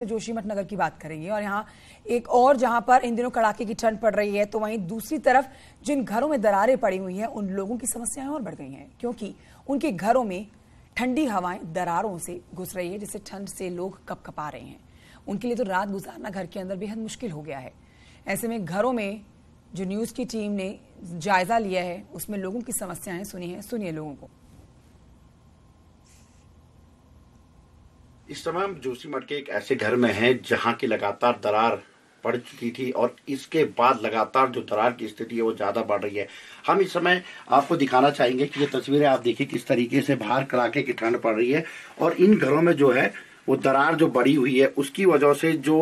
जोशीमठ नगर की बात करेंगे और यहाँ एक और जहां पर इन दिनों कड़ाके की ठंड पड़ रही है, तो वहीं दूसरी तरफ जिन घरों में दरारें पड़ी हुई हैं उन लोगों की समस्याएं और बढ़ गई हैं, क्योंकि उनके घरों में ठंडी हवाएं दरारों से घुस रही है, जिससे ठंड से लोग कपकपा रहे हैं। उनके लिए तो रात गुजारना घर के अंदर बेहद मुश्किल हो गया है। ऐसे में घरों में जो न्यूज की टीम ने जायजा लिया है उसमें लोगों की समस्याएं सुनी है। सुनिए लोगों को। इस समय हम जोशीमठ के एक ऐसे घर में हैं जहां की लगातार दरार पड़ चुकी थी और इसके बाद लगातार जो दरार की स्थिति है वो ज्यादा बढ़ रही है। हम इस समय आपको दिखाना चाहेंगे कि ये तस्वीरें आप देखिए किस तरीके से बाहर कड़ाके की ठंड पड़ रही है और इन घरों में जो है वो दरार जो बड़ी हुई है उसकी वजह से जो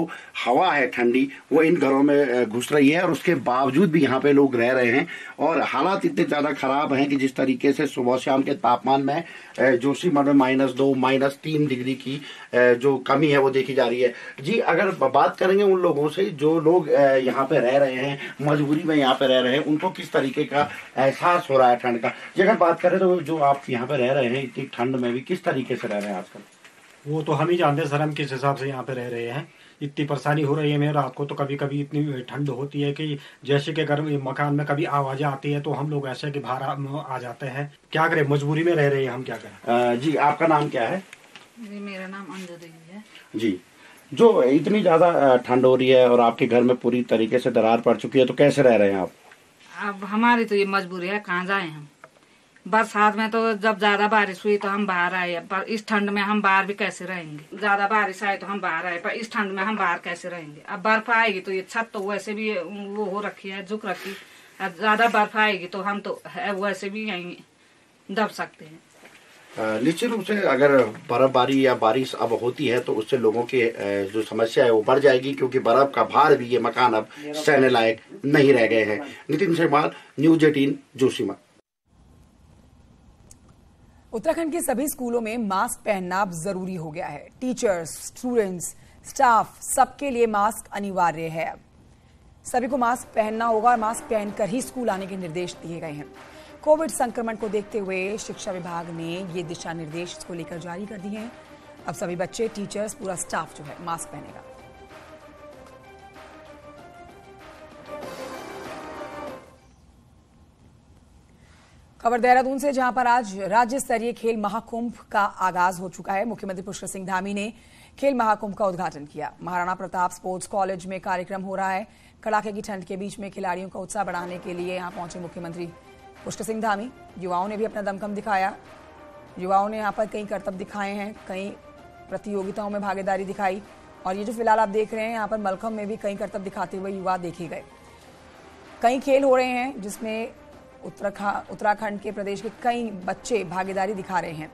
हवा है ठंडी वो इन घरों में घुस रही है और उसके बावजूद भी यहाँ पे लोग रह रहे हैं और हालात इतने ज्यादा खराब हैं कि जिस तरीके से सुबह शाम के तापमान में जोशीमठ में -2 -3 डिग्री की जो कमी है वो देखी जा रही है। जी, अगर बात करेंगे उन लोगों से जो लोग यहाँ पे रह रहे हैं, मजबूरी में यहाँ पे रह रहे हैं, उनको किस तरीके का एहसास हो रहा है ठंड का। जी, अगर बात करें तो जो आप यहाँ पे रह रहे हैं इतनी ठंड में भी किस तरीके से रह रहे हैं आजकल? वो तो हम ही जानते हैं सर, हम किस हिसाब से यहाँ पे रह रहे हैं। इतनी परेशानी हो रही है मेरे रात को, तो कभी कभी इतनी ठंड होती है कि जैसे कि घर मकान में कभी आवाजें आती है तो हम लोग ऐसे कि बाहर आ जाते हैं। क्या करें, मजबूरी में रह रहे हैं, हम क्या करें। जी, आपका नाम क्या है? जी, मेरा नाम अंजू देवी है। जी, जो इतनी ज्यादा ठंड हो रही है और आपके घर में पूरी तरीके से दरार पड़ चुकी है, तो कैसे रह रहे हैं आप? अब हमारी तो ये मजबूरी है, कहाँ जाए हम। बरसात में तो जब ज्यादा बारिश हुई तो हम बाहर आए, पर इस ठंड में हम बाहर भी कैसे रहेंगे। ज्यादा बारिश आए तो हम बाहर आए, पर इस ठंड में हम बाहर कैसे रहेंगे। अब बर्फ आएगी तो ये छत तो वैसे भी वो हो रखी है, झुक रखी। अब ज्यादा बर्फ आएगी तो हम तो वैसे भी यहीं दब सकते हैं। निश्चित रूप से अगर बर्फबारी या बारिश अब होती है तो उससे लोगों की जो समस्या है वो बढ़ जाएगी, क्योंकि बर्फ का भार भी ये मकान अब सहने लायक नहीं रह गए हैं। नितिन शेरमाल, न्यूज 18, जोशीमठ। उत्तराखंड के सभी स्कूलों में मास्क पहनना अब जरूरी हो गया है। टीचर्स, स्टूडेंट्स, स्टाफ सबके लिए मास्क अनिवार्य है। अब सभी को मास्क पहनना होगा और मास्क पहनकर ही स्कूल आने के निर्देश दिए गए हैं। कोविड संक्रमण को देखते हुए शिक्षा विभाग ने ये दिशा निर्देश इसको लेकर जारी कर दिए हैं। अब सभी बच्चे, टीचर्स, पूरा स्टाफ जो है मास्क पहनेगा। खबर देहरादून से, जहां पर आज राज्य स्तरीय खेल महाकुंभ का आगाज हो चुका है। मुख्यमंत्री पुष्कर सिंह धामी ने खेल महाकुंभ का उद्घाटन किया। महाराणा प्रताप स्पोर्ट्स कॉलेज में कार्यक्रम हो रहा है। कड़ाके की ठंड के बीच में खिलाड़ियों का उत्साह बढ़ाने के लिए यहां पहुंचे मुख्यमंत्री पुष्कर सिंह धामी। युवाओं ने भी अपना दमखम दिखाया। युवाओं ने यहाँ पर कई करतब दिखाए हैं, कई प्रतियोगिताओं में भागीदारी दिखाई। और ये जो फिलहाल आप देख रहे हैं यहाँ पर मलखम में भी कई करतब दिखाते हुए युवा देखे गए। कई खेल हो रहे हैं जिसमें उत्तराखंड के प्रदेश के कई बच्चे भागीदारी दिखा रहे हैं।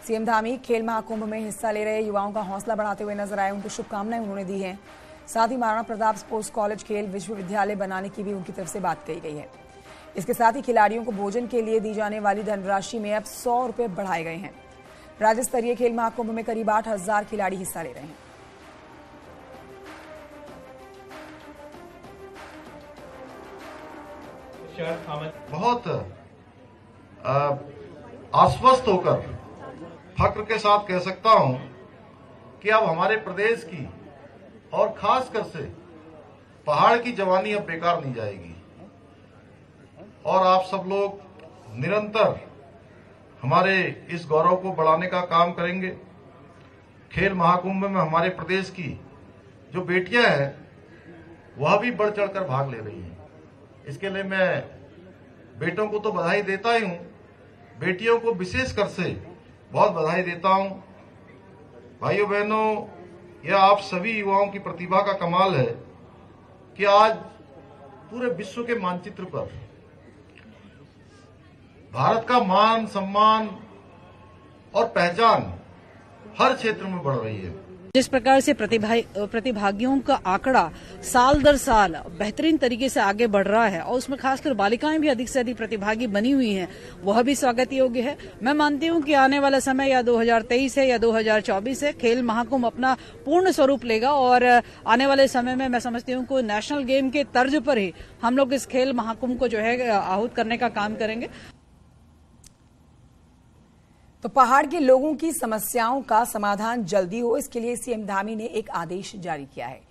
सीएम धामी खेल महाकुंभ में हिस्सा ले रहे युवाओं का हौसला बढ़ाते हुए नजर आए। उनको शुभकामनाएं उन्होंने दी हैं। साथ ही महाराणा प्रताप स्पोर्ट्स कॉलेज खेल विश्वविद्यालय बनाने की भी उनकी तरफ से बात कही गई है। इसके साथ ही खिलाड़ियों को भोजन के लिए दी जाने वाली धनराशि में अब 100 रुपए बढ़ाए गए हैं। राज्य स्तरीय खेल महाकुंभ में करीब 8,000 खिलाड़ी हिस्सा ले रहे हैं। बहुत आश्वस्त होकर फक्र के साथ कह सकता हूं कि अब हमारे प्रदेश की और खासकर से पहाड़ की जवानी अब बेकार नहीं जाएगी और आप सब लोग निरंतर हमारे इस गौरव को बढ़ाने का काम करेंगे। खेल महाकुंभ में हमारे प्रदेश की जो बेटियां हैं वह भी बढ़ चढ़कर भाग ले रही हैं। इसके लिए मैं बेटों को तो बधाई देता ही हूं, बेटियों को विशेषकर से बहुत बधाई देता हूं। भाइयों बहनों, यह आप सभी युवाओं की प्रतिभा का कमाल है कि आज पूरे विश्व के मानचित्र पर भारत का मान, सम्मान और पहचान हर क्षेत्र में बढ़ रही है। जिस प्रकार से प्रतिभागियों का आंकड़ा साल दर साल बेहतरीन तरीके से आगे बढ़ रहा है और उसमें खासकर बालिकाएं भी अधिक से अधिक प्रतिभागी बनी हुई हैं, वह भी स्वागत योग्य है। मैं मानती हूं कि आने वाला समय या 2023 है या 2024 है, खेल महाकुंभ अपना पूर्ण स्वरूप लेगा और आने वाले समय में मैं समझती हूं कि नेशनल गेम के तर्ज पर ही हम लोग इस खेल महाकुंभ को जो है आहूत करने का काम करेंगे। तो पहाड़ के लोगों की समस्याओं का समाधान जल्दी हो, इसके लिए सीएम धामी ने एक आदेश जारी किया है।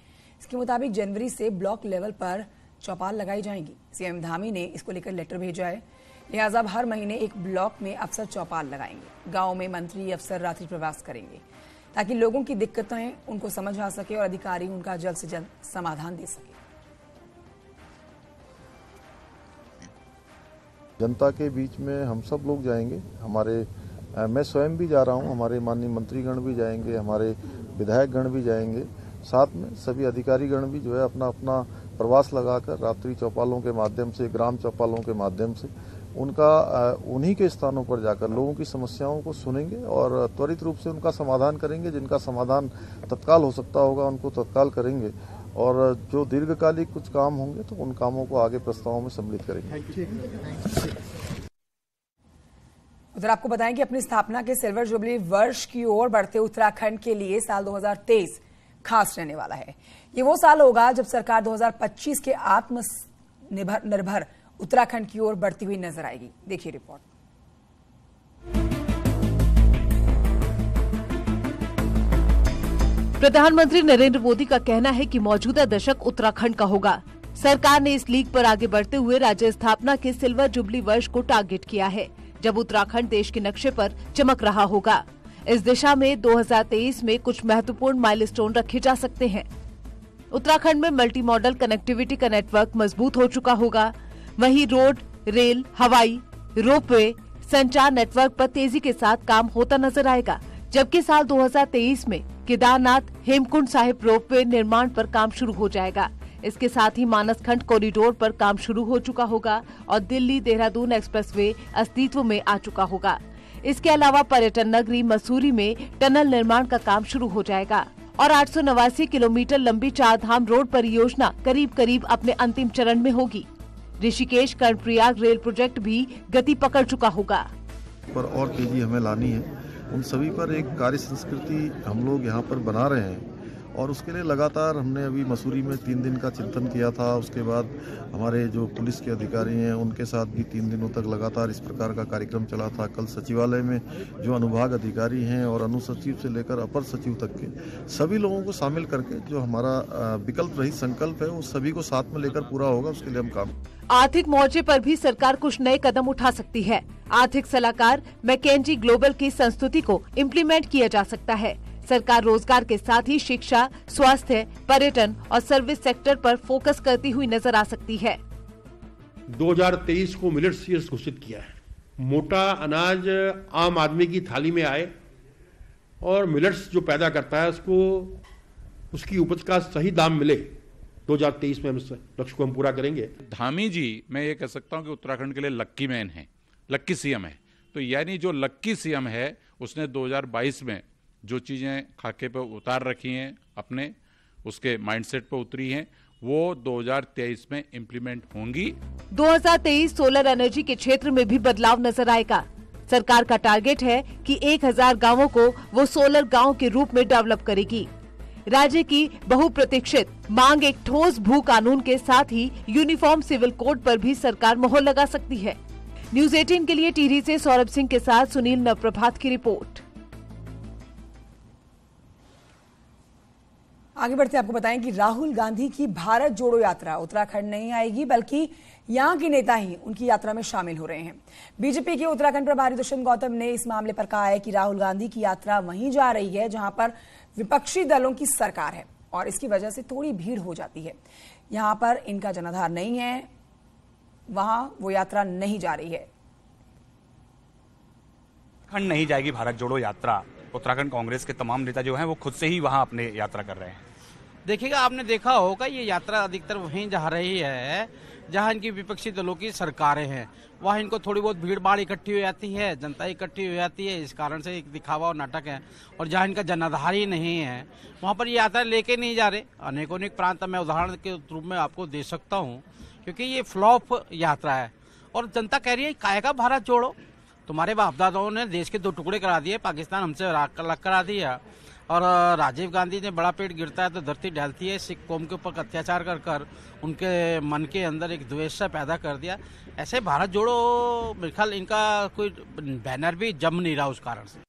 इसके मुताबिक जनवरी से ब्लॉक लेवल पर चौपाल लगाई जाएंगी। सीएम धामी ने इसको लेकर लेटर भेजा है। लिहाजा अब हर महीने एक ब्लॉक में अफसर चौपाल लगाएंगे। गांव में मंत्री अफसर रात्रि प्रवास करेंगे ताकि लोगों की दिक्कतें उनको समझ आ सके और अधिकारी उनका जल्द से जल्द समाधान दे सके। जनता के बीच में हम सब लोग जाएंगे। मैं स्वयं भी जा रहा हूं, हमारे माननीय मंत्रीगण भी जाएंगे, हमारे विधायकगण भी जाएंगे, साथ में सभी अधिकारीगण भी जो है अपना अपना प्रवास लगाकर रात्रि चौपालों के माध्यम से, ग्राम चौपालों के माध्यम से उन्हीं के स्थानों पर जाकर लोगों की समस्याओं को सुनेंगे और त्वरित रूप से उनका समाधान करेंगे। जिनका समाधान तत्काल हो सकता होगा उनको तत्काल करेंगे और जो दीर्घकालिक कुछ काम होंगे तो उन कामों को आगे प्रस्तावों में सम्मिलित करेंगे। उधर आपको बताएं कि अपनी स्थापना के सिल्वर जुबली वर्ष की ओर बढ़ते उत्तराखंड के लिए साल 2023 खास रहने वाला है। ये वो साल होगा जब सरकार 2025 के आत्मनिर्भर उत्तराखंड की ओर बढ़ती हुई नजर आएगी। देखिए रिपोर्ट। प्रधानमंत्री नरेंद्र मोदी का कहना है कि मौजूदा दशक उत्तराखंड का होगा। सरकार ने इस लीग पर आगे बढ़ते हुए राज्य स्थापना के सिल्वर जुबली वर्ष को टारगेट किया है, जब उत्तराखंड देश के नक्शे पर चमक रहा होगा। इस दिशा में 2023 में कुछ महत्वपूर्ण माइलस्टोन रखे जा सकते हैं। उत्तराखंड में मल्टी मॉडल कनेक्टिविटी का नेटवर्क मजबूत हो चुका होगा। वहीं रोड, रेल, हवाई, रोपवे, संचार नेटवर्क पर तेजी के साथ काम होता नजर आएगा। जबकि साल 2023 में केदारनाथ हेमकुंड साहिब रोपवे निर्माण पर काम शुरू हो जाएगा। इसके साथ ही मानसखंड कॉरिडोर पर काम शुरू हो चुका होगा और दिल्ली देहरादून एक्सप्रेसवे अस्तित्व में आ चुका होगा। इसके अलावा पर्यटन नगरी मसूरी में टनल निर्माण का काम शुरू हो जाएगा और 889 किलोमीटर लंबी चारधाम रोड परियोजना करीब करीब अपने अंतिम चरण में होगी। ऋषिकेश कर्णप्रयाग रेल प्रोजेक्ट भी गति पकड़ चुका होगा। पर और तेजी हमें लानी है, उन सभी पर एक कार्य संस्कृति हम लोग यहाँ पर बना रहे हैं और उसके लिए लगातार हमने अभी मसूरी में 3 दिन का चिंतन किया था। उसके बाद हमारे जो पुलिस के अधिकारी हैं उनके साथ भी 3 दिनों तक लगातार इस प्रकार का कार्यक्रम चला था। कल सचिवालय में जो अनुभाग अधिकारी हैं और अनुसचिव से लेकर अपर सचिव तक के सभी लोगों को शामिल करके जो हमारा विकल्प रहित संकल्प है वो सभी को साथ में लेकर पूरा होगा, उसके लिए हम काम। आर्थिक मोर्चे पर भी सरकार कुछ नए कदम उठा सकती है। आर्थिक सलाहकार मैकेंजी ग्लोबल की संस्तुति को इम्प्लीमेंट किया जा सकता है। सरकार रोजगार के साथ ही शिक्षा, स्वास्थ्य, पर्यटन और सर्विस सेक्टर पर फोकस करती हुई नजर आ सकती है। 2023 को मिलेट्स ईयर घोषित किया है। मोटा अनाज आम आदमी की थाली में आए और मिलेट्स जो पैदा करता है उसको उसकी उपज का सही दाम मिले। 2023 में हम इस लक्ष्य को हम पूरा करेंगे। धामी जी, मैं ये कह सकता हूँ कि उत्तराखंड के लिए लक्की मैन है, लक्की सीएम है। तो यानी जो लक्की सीएम है उसने 2022 में जो चीजें खाके पे उतार रखी हैं, अपने उसके माइंडसेट पे उतरी हैं, वो 2023 में इम्प्लीमेंट होंगी। 2023 सोलर एनर्जी के क्षेत्र में भी बदलाव नजर आएगा। सरकार का टारगेट है कि 1000 गांवों को वो सोलर गांव के रूप में डेवलप करेगी। राज्य की बहुप्रतीक्षित मांग एक ठोस भू कानून के साथ ही यूनिफॉर्म सिविल कोड पर भी सरकार मोहर लगा सकती है। न्यूज 18 के लिए टिहरी से सौरभ सिंह के साथ सुनील नवप्रभात की रिपोर्ट। आगे बढ़ते आपको बताएं कि राहुल गांधी की भारत जोड़ो यात्रा उत्तराखंड नहीं आएगी, बल्कि यहां के नेता ही उनकी यात्रा में शामिल हो रहे हैं। बीजेपी के उत्तराखंड प्रभारी दुष्यंत गौतम ने इस मामले पर कहा है कि राहुल गांधी की यात्रा वहीं जा रही है जहां पर विपक्षी दलों की सरकार है और इसकी वजह से थोड़ी भीड़ हो जाती है। यहां पर इनका जनाधार नहीं है, वहां वो यात्रा नहीं जा रही है। उत्तराखंड नहीं जाएगी भारत जोड़ो यात्रा। उत्तराखंड कांग्रेस के तमाम नेता जो हैं वो खुद से ही वहां अपने यात्रा कर रहे हैं। देखिएगा, आपने देखा होगा ये यात्रा अधिकतर वहीं जा रही है जहां इनकी विपक्षी दलों की सरकारें हैं। वहां इनको थोड़ी बहुत भीड़ भाड़ इकट्ठी हो जाती है, जनता इकट्ठी हो जाती है, इस कारण से एक दिखावा और नाटक है। और जहां इनका जनाधार ही नहीं है वहां पर ये यात्रा लेके नहीं जा रहे। अनेकों प्रांत मैं उदाहरण के रूप में आपको दे सकता हूँ, क्योंकि ये फ्लॉप यात्रा है और जनता कह रही है काय का भारत जोड़ो। तुम्हारे बाप दादाओं ने देश के 2 टुकड़े करा दिए, पाकिस्तान हमसे अलग करा दिया। और राजीव गांधी ने बड़ा पेड़ गिरता है तो धरती ढलती है, सिख कौम के ऊपर अत्याचार कर कर उनके मन के अंदर एक द्वेष सा पैदा कर दिया। ऐसे भारत जोड़ो मेरे ख्याल इनका कोई बैनर भी जम नहीं रहा उस कारण से।